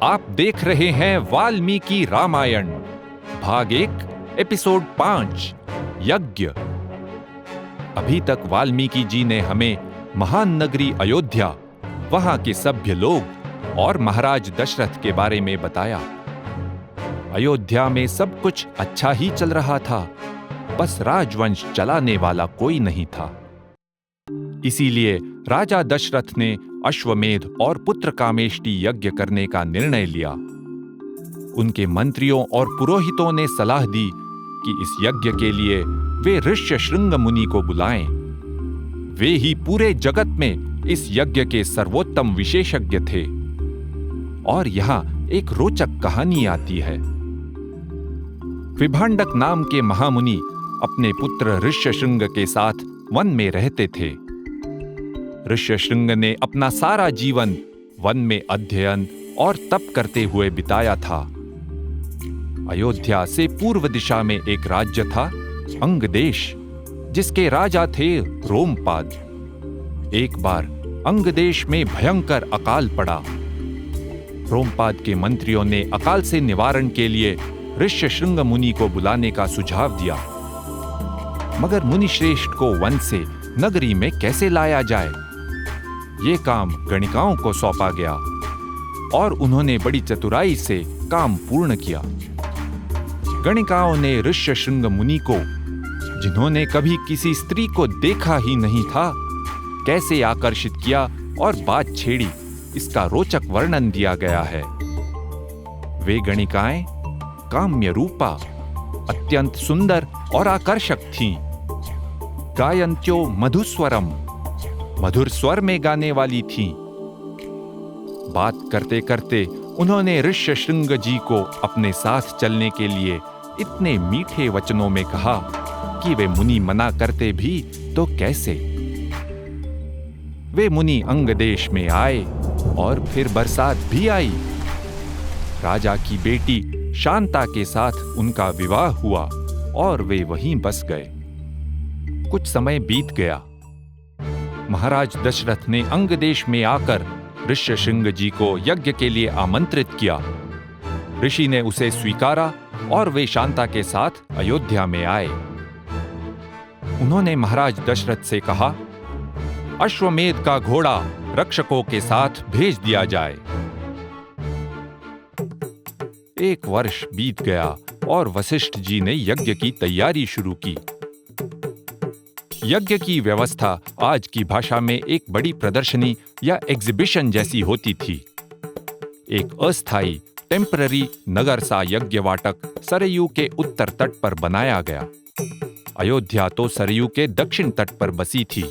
आप देख रहे हैं वाल्मीकि रामायण भाग 1 एपिसोड 5 यज्ञ। अभी तक वाल्मीकि जी ने हमें महान नगरी अयोध्या, वहां के सभ्य लोग और महाराज दशरथ के बारे में बताया। अयोध्या में सब कुछ अच्छा ही चल रहा था, बस राजवंश चलाने वाला कोई नहीं था। इसीलिए राजा दशरथ ने अश्वमेध और पुत्र कामेष्टि यज्ञ करने का निर्णय लिया। उनके मंत्रियों और पुरोहितों ने सलाह दी कि इस यज्ञ के लिए वे ऋष्यशृंग मुनि को बुलाएं। वे ही पूरे जगत में इस यज्ञ के सर्वोत्तम विशेषज्ञ थे। और यहां एक रोचक कहानी आती है। विभांडक नाम के महामुनि अपने पुत्र ऋष्यशृंग के साथ वन में रहते थे। ऋष्यशृंग ने अपना सारा जीवन वन में अध्ययन और तप करते हुए बिताया था। अयोध्या से पूर्व दिशा में एक राज्य था, अंग देश, जिसके राजा थे रोमपाद। एक बार अंग देश में भयंकर अकाल पड़ा। रोमपाद के मंत्रियों ने अकाल से निवारण के लिए ऋष्यशृंग मुनि को बुलाने का सुझाव दिया। मगर मुनि श्रेष्ठ को वन से नगरी में कैसे लाया जाए, ये काम गणिकाओं को सौंपा गया और उन्होंने बड़ी चतुराई से काम पूर्ण किया। गणिकाओं ने ऋष्यशृंग मुनि को, जिन्होंने कभी किसी स्त्री को देखा ही नहीं था, कैसे आकर्षित किया और बात छेड़ी, इसका रोचक वर्णन दिया गया है। वे गणिकाएं काम्य रूपा, अत्यंत सुंदर और आकर्षक थीं। गायन्त्यो मधुस्वरम, मधुर स्वर में गाने वाली थीं। बात करते करते उन्होंने ऋष्यशृंग जी को अपने साथ चलने के लिए इतने मीठे वचनों में कहा कि वे मुनि मना करते भी तो कैसे। वे मुनि अंग देश में आए और फिर बरसात भी आई। राजा की बेटी शांता के साथ उनका विवाह हुआ और वे वहीं बस गए। कुछ समय बीत गया। महाराज दशरथ ने अंग देश में आकर ऋष्यशृंग जी को यज्ञ के लिए आमंत्रित किया। ऋषि ने उसे स्वीकारा और वे शांता के साथ अयोध्या में आए। उन्होंने महाराज दशरथ से कहा, अश्वमेध का घोड़ा रक्षकों के साथ भेज दिया जाए। 1 वर्ष बीत गया और वशिष्ठ जी ने यज्ञ की तैयारी शुरू की। यज्ञ की व्यवस्था आज की भाषा में एक बड़ी प्रदर्शनी या एग्जीबिशन जैसी होती थी। एक अस्थायी टेम्पररी नगर सा यज्ञवाटक सरयू के उत्तर तट पर बनाया गया। अयोध्या तो सरयू के दक्षिण तट पर बसी थी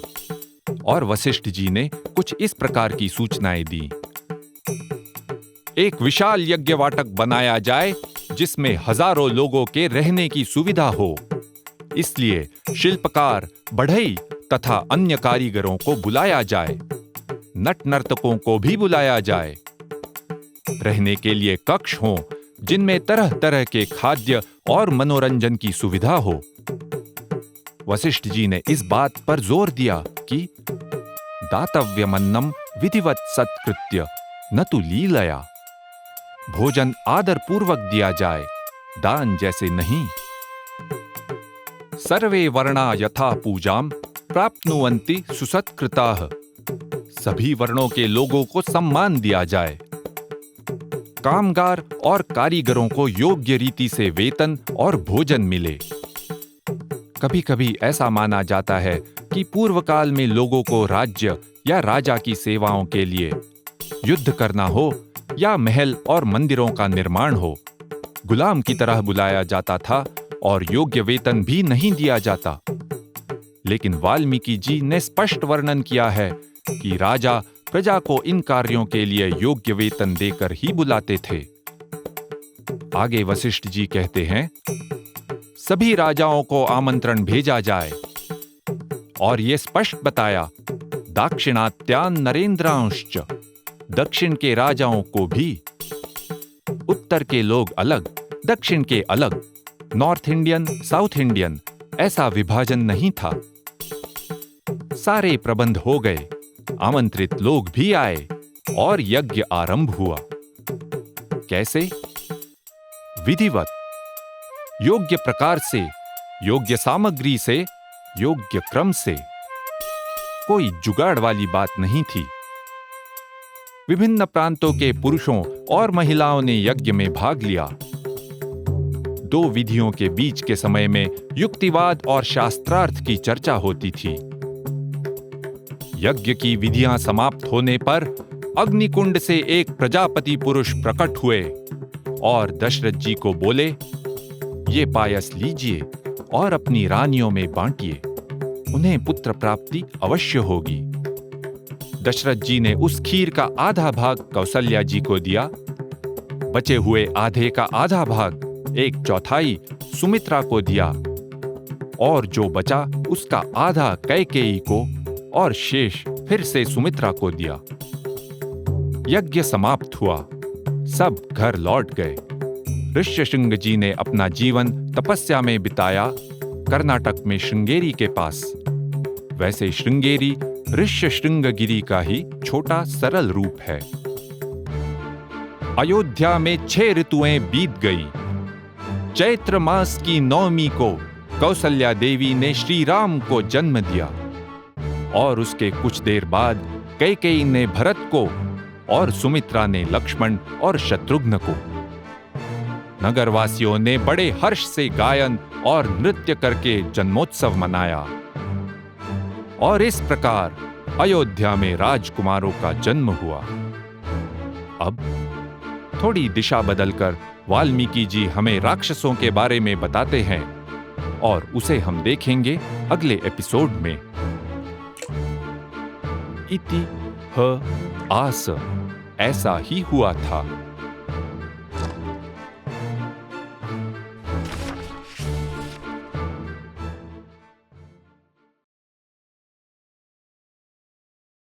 और वशिष्ठ जी ने कुछ इस प्रकार की सूचनाएं दी। एक विशाल यज्ञवाटक बनाया जाए जिसमें हजारों लोगों के रहने की सुविधा हो। इसलिए शिल्पकार, बढ़ई तथा अन्य कारीगरों को बुलाया जाए। नट नर्तकों को भी बुलाया जाए। रहने के लिए कक्ष हों जिनमें तरह तरह के खाद्य और मनोरंजन की सुविधा हो। वशिष्ठ जी ने इस बात पर जोर दिया कि दातव्यमन्नम विधिवत सत्कृत्य न तु लीलया। भोजन आदर पूर्वक दिया जाए, दान जैसे नहीं। सर्वे वर्णा यथा पूजाम प्राप्नुवन्ति सुसत्कृताः। सभी वर्णों के लोगों को सम्मान दिया जाए। कामगार और कारीगरों को योग्य रीति से वेतन और भोजन मिले। कभी कभी ऐसा माना जाता है कि पूर्व काल में लोगों को राज्य या राजा की सेवाओं के लिए युद्ध करना हो या महल और मंदिरों का निर्माण हो, गुलाम की तरह बुलाया जाता था और योग्य वेतन भी नहीं दिया जाता। लेकिन वाल्मीकि जी ने स्पष्ट वर्णन किया है कि राजा प्रजा को इन कार्यों के लिए योग्य वेतन देकर ही बुलाते थे। आगे वशिष्ठ जी कहते हैं, सभी राजाओं को आमंत्रण भेजा जाए और ये स्पष्ट बताया, दाक्षिणात्यान नरेंद्रांश्च, दक्षिण के राजाओं को भी। उत्तर के लोग अलग, दक्षिण के अलग, नॉर्थ इंडियन, साउथ इंडियन, ऐसा विभाजन नहीं था। सारे प्रबंध हो गए, आमंत्रित लोग भी आए और यज्ञ आरंभ हुआ। कैसे? विधिवत, योग्य प्रकार से, योग्य सामग्री से, योग्य क्रम से। कोई जुगाड़ वाली बात नहीं थी। विभिन्न प्रांतों के पुरुषों और महिलाओं ने यज्ञ में भाग लिया। दो विधियों के बीच के समय में युक्तिवाद और शास्त्रार्थ की चर्चा होती थी। यज्ञ की विधियां समाप्त होने पर अग्निकुंड से एक प्रजापति पुरुष प्रकट हुए और दशरथ जी को बोले, ये पायस लीजिए और अपनी रानियों में बांटिए, उन्हें पुत्र प्राप्ति अवश्य होगी। दशरथ जी ने उस खीर का आधा भाग कौसल्या जी को दिया, बचे हुए आधे का आधा भाग, 1/4 सुमित्रा को दिया और जो बचा उसका आधा कैकेयी को और शेष फिर से सुमित्रा को दिया। यज्ञ समाप्त हुआ, सब घर लौट गए। ऋष्यशृंग जी ने अपना जीवन तपस्या में बिताया, कर्नाटक में श्रृंगेरी के पास। वैसे श्रृंगेरी ऋष्यशृंगगिरी का ही छोटा सरल रूप है। अयोध्या में 6 ऋतुएं बीत गई। चैत्र मास की 9वीं को कौसल्या देवी ने श्री राम को जन्म दिया और उसके कुछ देर बाद कैकेयी ने भरत को और सुमित्रा ने लक्ष्मण और शत्रुघ्न को। नगरवासियों ने बड़े हर्ष से गायन और नृत्य करके जन्मोत्सव मनाया और इस प्रकार अयोध्या में राजकुमारों का जन्म हुआ। अब थोड़ी दिशा बदलकर वाल्मीकि जी हमें राक्षसों के बारे में बताते हैं और उसे हम देखेंगे अगले एपिसोड में। इति ह आस, ऐसा ही हुआ था।